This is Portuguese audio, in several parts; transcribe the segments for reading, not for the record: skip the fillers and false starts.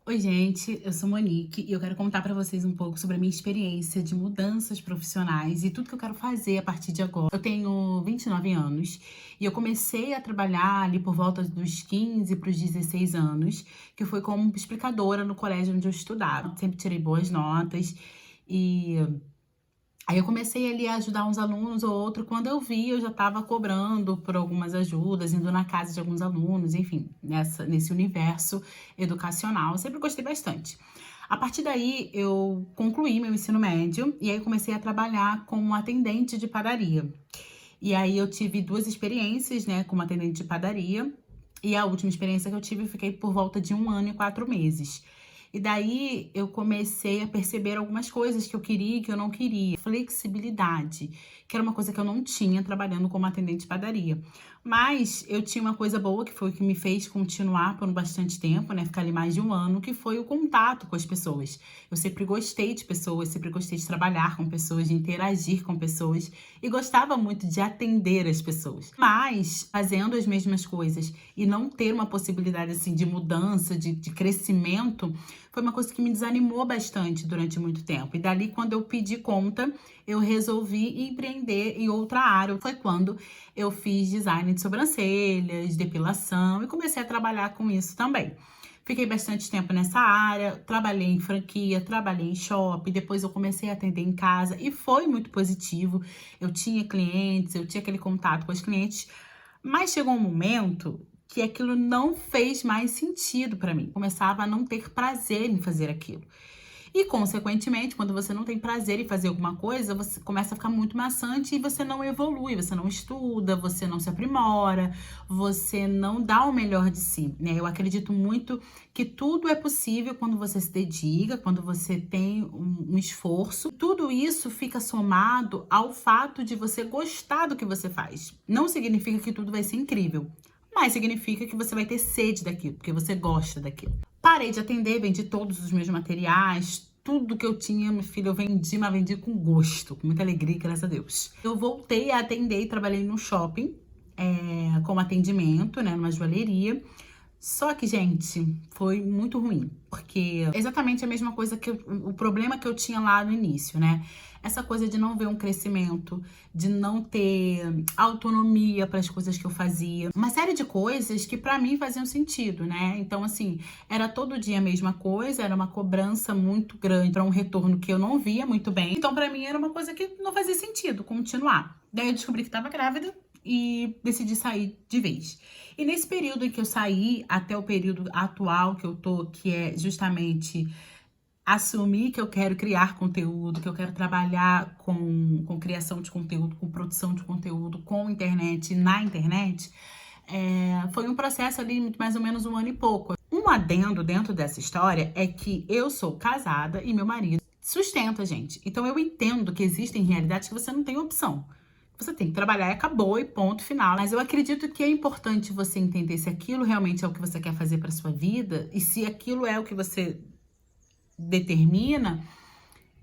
Oi, gente, eu sou Monique e eu quero contar pra vocês um pouco sobre a minha experiência de mudanças profissionais e tudo que eu quero fazer a partir de agora. Eu tenho 29 anos e eu comecei a trabalhar ali por volta dos 15 para os 16 anos, que foi como explicadora no colégio onde eu estudava. Sempre tirei boas notas e aí eu comecei ali a ajudar uns alunos ou outro. Quando eu vi, eu já estava cobrando por algumas ajudas, indo na casa de alguns alunos, enfim, nesse universo educacional. Eu sempre gostei bastante. A partir daí, eu concluí meu ensino médio e aí comecei a trabalhar como atendente de padaria. E aí eu tive duas experiências, né, como atendente de padaria. E a última experiência que eu tive, eu fiquei por volta de 1 ano e 4 meses. E daí eu comecei a perceber algumas coisas que eu queria e que eu não queria. Flexibilidade, que era uma coisa que eu não tinha trabalhando como atendente de padaria. Mas eu tinha uma coisa boa, que foi o que me fez continuar por bastante tempo, né? Ficar ali mais de 1 ano, que foi o contato com as pessoas. Eu sempre gostei de pessoas, sempre gostei de trabalhar com pessoas, de interagir com pessoas e gostava muito de atender as pessoas. Mas fazendo as mesmas coisas e não ter uma possibilidade assim de mudança, de crescimento, foi uma coisa que me desanimou bastante durante muito tempo. E dali, quando eu pedi conta, eu resolvi empreender em outra área. Foi quando eu fiz design de sobrancelhas, depilação e comecei a trabalhar com isso também. Fiquei bastante tempo nessa área, trabalhei em franquia, trabalhei em shopping, depois eu comecei a atender em casa e foi muito positivo. Eu tinha clientes, eu tinha aquele contato com os clientes, mas chegou um momento que aquilo não fez mais sentido para mim. Começava a não ter prazer em fazer aquilo. E, consequentemente, quando você não tem prazer em fazer alguma coisa, você começa a ficar muito maçante e você não evolui, você não estuda, você não se aprimora, você não dá o melhor de si, né? Eu acredito muito que tudo é possível quando você se dedica, quando você tem um esforço. Tudo isso fica somado ao fato de você gostar do que você faz. Não significa que tudo vai ser incrível, mas significa que você vai ter sede daquilo, porque você gosta daquilo. Parei de atender, vendi todos os meus materiais, tudo que eu tinha, minha filha, eu vendi, mas vendi com gosto, com muita alegria, graças a Deus. Eu voltei a atender e trabalhei no shopping, como atendimento, né, numa joalheria. Só que, gente, foi muito ruim, porque é exatamente a mesma coisa o problema que eu tinha lá no início, né? Essa coisa de não ver um crescimento, de não ter autonomia para as coisas que eu fazia, uma série de coisas que para mim faziam sentido, né? Então, assim, era todo dia a mesma coisa, era uma cobrança muito grande para um retorno que eu não via muito bem. Então, para mim era uma coisa que não fazia sentido continuar. Daí eu descobri que estava grávida e decidi sair de vez. E nesse período em que eu saí, até o período atual que eu tô, que é justamente assumir que eu quero criar conteúdo, que eu quero trabalhar com criação de conteúdo, com produção de conteúdo, com internet, na internet, foi um processo ali de mais ou menos 1 ano e pouco. Um adendo dentro dessa história é que eu sou casada e meu marido sustenta a gente. Então eu entendo que existem realidades que você não tem opção. Você tem que trabalhar e acabou, e ponto final. Mas eu acredito que é importante você entender se aquilo realmente é o que você quer fazer para sua vida e se aquilo é o que você determina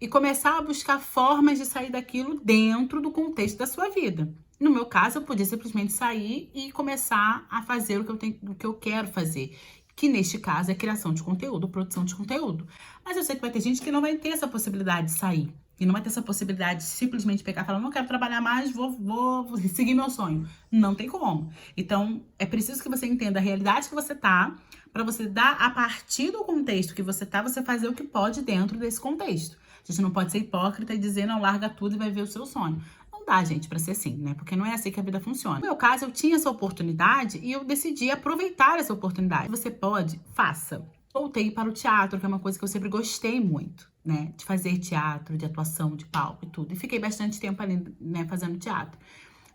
e começar a buscar formas de sair daquilo dentro do contexto da sua vida. No meu caso, eu podia simplesmente sair e começar a fazer o que eu quero fazer, que neste caso é criação de conteúdo, produção de conteúdo. Mas eu sei que vai ter gente que não vai ter essa possibilidade de sair. E não vai ter essa possibilidade de simplesmente pegar e falar, não quero trabalhar mais, vou seguir meu sonho. Não tem como. Então, é preciso que você entenda a realidade que você tá, para você dar, a partir do contexto que você tá, você fazer o que pode dentro desse contexto. A gente não pode ser hipócrita e dizer, não, larga tudo e vai ver o seu sonho. Não dá, gente, pra ser assim, né? Porque não é assim que a vida funciona. No meu caso, eu tinha essa oportunidade e eu decidi aproveitar essa oportunidade. Você pode, faça. Voltei para o teatro, que é uma coisa que eu sempre gostei muito, né? De fazer teatro, de atuação, de palco e tudo. E fiquei bastante tempo ali, né, fazendo teatro.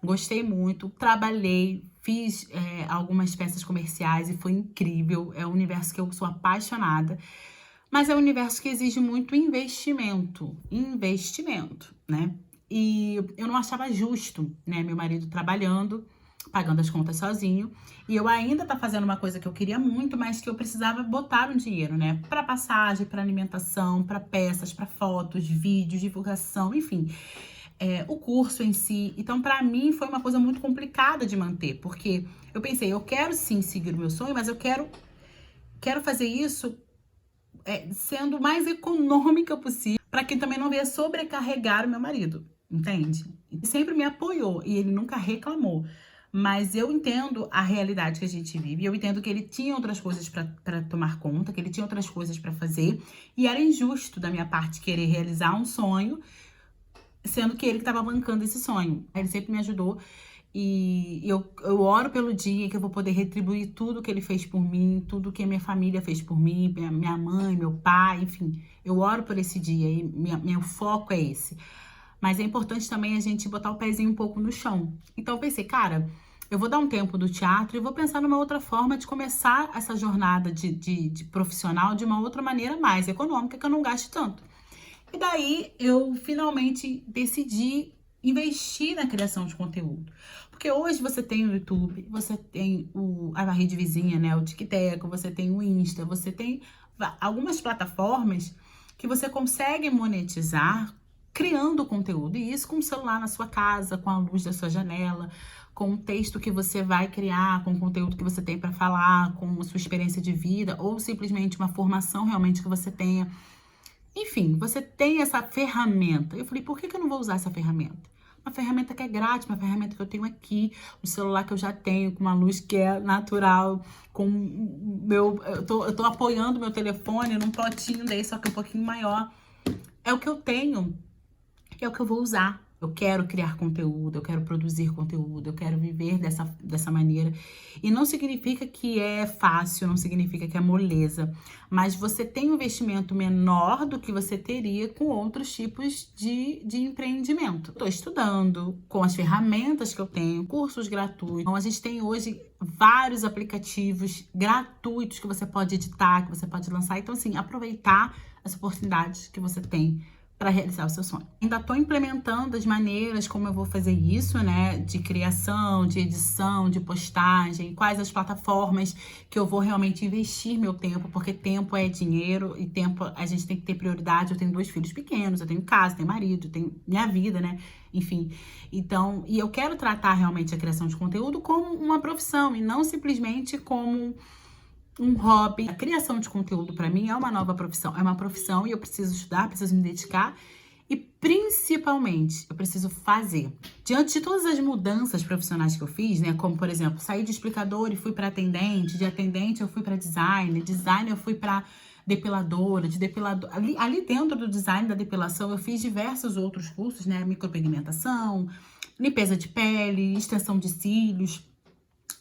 Gostei muito, trabalhei, fiz algumas peças comerciais e foi incrível. É um universo que eu sou apaixonada. Mas é um universo que exige muito investimento, né? E eu não achava justo, né? Meu marido trabalhando, pagando as contas sozinho, e eu ainda tá fazendo uma coisa que eu queria muito, mas que eu precisava botar um dinheiro, né? Para passagem, para alimentação, para peças, para fotos, vídeos, divulgação, enfim. O curso em si. Então, para mim, foi uma coisa muito complicada de manter, porque eu pensei, eu quero sim seguir o meu sonho, mas eu quero fazer isso sendo o mais econômica possível, para que também não venha sobrecarregar o meu marido, entende? Ele sempre me apoiou e ele nunca reclamou. Mas eu entendo a realidade que a gente vive, eu entendo que ele tinha outras coisas para tomar conta, que ele tinha outras coisas para fazer, e era injusto da minha parte querer realizar um sonho, sendo que ele que estava bancando esse sonho. Ele sempre me ajudou. E eu oro pelo dia que eu vou poder retribuir tudo que ele fez por mim, tudo que a minha família fez por mim, minha mãe, meu pai, enfim. Eu oro por esse dia e meu foco é esse. Mas é importante também a gente botar o pezinho um pouco no chão. Então eu pensei, cara, eu vou dar um tempo do teatro e vou pensar numa outra forma de começar essa jornada de profissional de uma outra maneira mais econômica, que eu não gaste tanto. E daí eu finalmente decidi investir na criação de conteúdo. Porque hoje você tem o YouTube, você tem a Rede Vizinha, né, o TikTok, você tem o Insta, você tem algumas plataformas que você consegue monetizar criando conteúdo. E isso com o celular na sua casa, com a luz da sua janela, com o texto que você vai criar, com o conteúdo que você tem para falar, com a sua experiência de vida, ou simplesmente uma formação realmente que você tenha. Enfim, você tem essa ferramenta. Eu falei, por que eu não vou usar essa ferramenta? Uma ferramenta que é grátis, uma ferramenta que eu tenho aqui, um celular que eu já tenho, com uma luz que é natural, com meu. Eu tô apoiando meu telefone num potinho desse, só que um pouquinho maior. É o que eu tenho, é o que eu vou usar. Eu quero criar conteúdo, eu quero produzir conteúdo, eu quero viver dessa maneira. E não significa que é fácil, não significa que é moleza, mas você tem um investimento menor do que você teria com outros tipos de empreendimento. Estou estudando com as ferramentas que eu tenho, cursos gratuitos. Então, a gente tem hoje vários aplicativos gratuitos que você pode editar, que você pode lançar. Então, assim, aproveitar as oportunidades que você tem para realizar o seu sonho. Ainda estou implementando as maneiras como eu vou fazer isso, né? De criação, de edição, de postagem, quais as plataformas que eu vou realmente investir meu tempo, porque tempo é dinheiro e tempo a gente tem que ter prioridade. Eu tenho 2 filhos pequenos, eu tenho casa, tenho marido, tenho minha vida, né? Enfim, então, e eu quero tratar realmente a criação de conteúdo como uma profissão e não simplesmente como um hobby. A criação de conteúdo para mim é uma nova profissão, é uma profissão e eu preciso estudar, preciso me dedicar e principalmente eu preciso fazer. Diante de todas as mudanças profissionais que eu fiz, né, como por exemplo, saí de explicador e fui para atendente, de atendente eu fui para design eu fui para depiladora, de depilador. Ali dentro do design da depilação eu fiz diversos outros cursos, né, micropigmentação, limpeza de pele, extensão de cílios.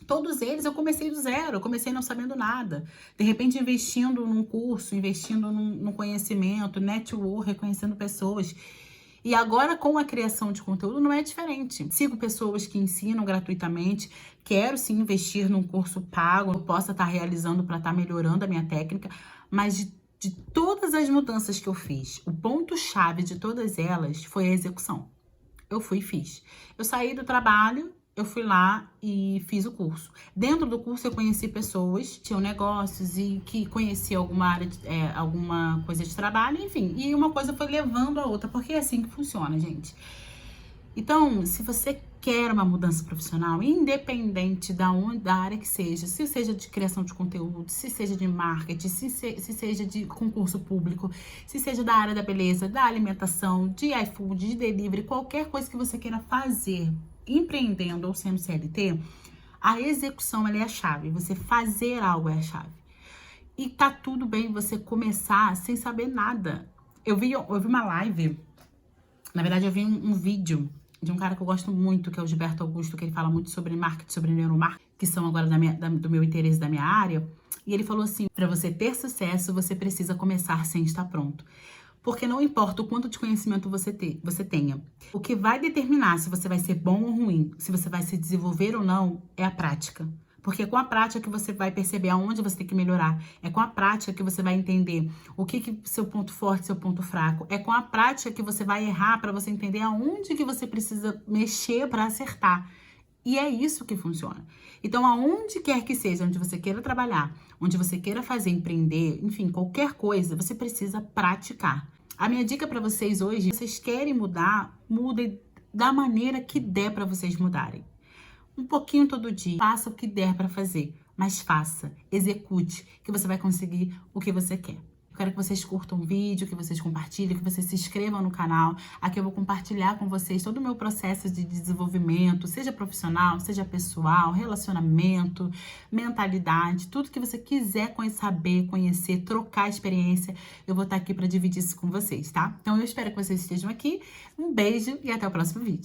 Todos eles eu comecei do zero, eu comecei não sabendo nada. De repente, investindo num curso, investindo num conhecimento, network, reconhecendo pessoas. E agora, com a criação de conteúdo, não é diferente. Sigo pessoas que ensinam gratuitamente. Quero sim investir num curso pago, eu possa estar realizando para estar melhorando a minha técnica. Mas de todas as mudanças que eu fiz, o ponto-chave de todas elas foi a execução. Eu fui e fiz. Eu saí do trabalho, eu fui lá e fiz o curso. Dentro do curso eu conheci pessoas que tinham negócios e que conheciam alguma área, alguma coisa de trabalho, enfim. E uma coisa foi levando a outra, porque é assim que funciona, gente. Então, se você quer uma mudança profissional, independente da área que seja, se seja de criação de conteúdo, se seja de marketing, se seja de concurso público, se seja da área da beleza, da alimentação, de iFood, de delivery, qualquer coisa que você queira fazer, empreendendo ou sendo CLT, a execução ela é a chave. Você fazer algo é a chave. E tá tudo bem você começar sem saber nada. Eu vi uma live, na verdade eu vi um vídeo de um cara que eu gosto muito, que é o Gilberto Augusto, que ele fala muito sobre marketing, sobre neuromarketing, que são agora do meu interesse, da minha área. E ele falou assim, para você ter sucesso, você precisa começar sem estar pronto. Porque não importa o quanto de conhecimento você tenha. O que vai determinar se você vai ser bom ou ruim, se você vai se desenvolver ou não, é a prática. Porque é com a prática que você vai perceber aonde você tem que melhorar. É com a prática que você vai entender o que seu ponto forte, seu ponto fraco. É com a prática que você vai errar para você entender aonde que você precisa mexer para acertar. E é isso que funciona. Então, aonde quer que seja, onde você queira trabalhar, onde você queira fazer, empreender, enfim, qualquer coisa, você precisa praticar. A minha dica para vocês hoje, se vocês querem mudar, mudem da maneira que der para vocês mudarem. Um pouquinho todo dia, faça o que der para fazer, mas faça, execute, que você vai conseguir o que você quer. Eu quero que vocês curtam o vídeo, que vocês compartilhem, que vocês se inscrevam no canal. Aqui eu vou compartilhar com vocês todo o meu processo de desenvolvimento, seja profissional, seja pessoal, relacionamento, mentalidade, tudo que você quiser saber, conhecer, trocar experiência, eu vou estar aqui para dividir isso com vocês, tá? Então eu espero que vocês estejam aqui. Um beijo e até o próximo vídeo.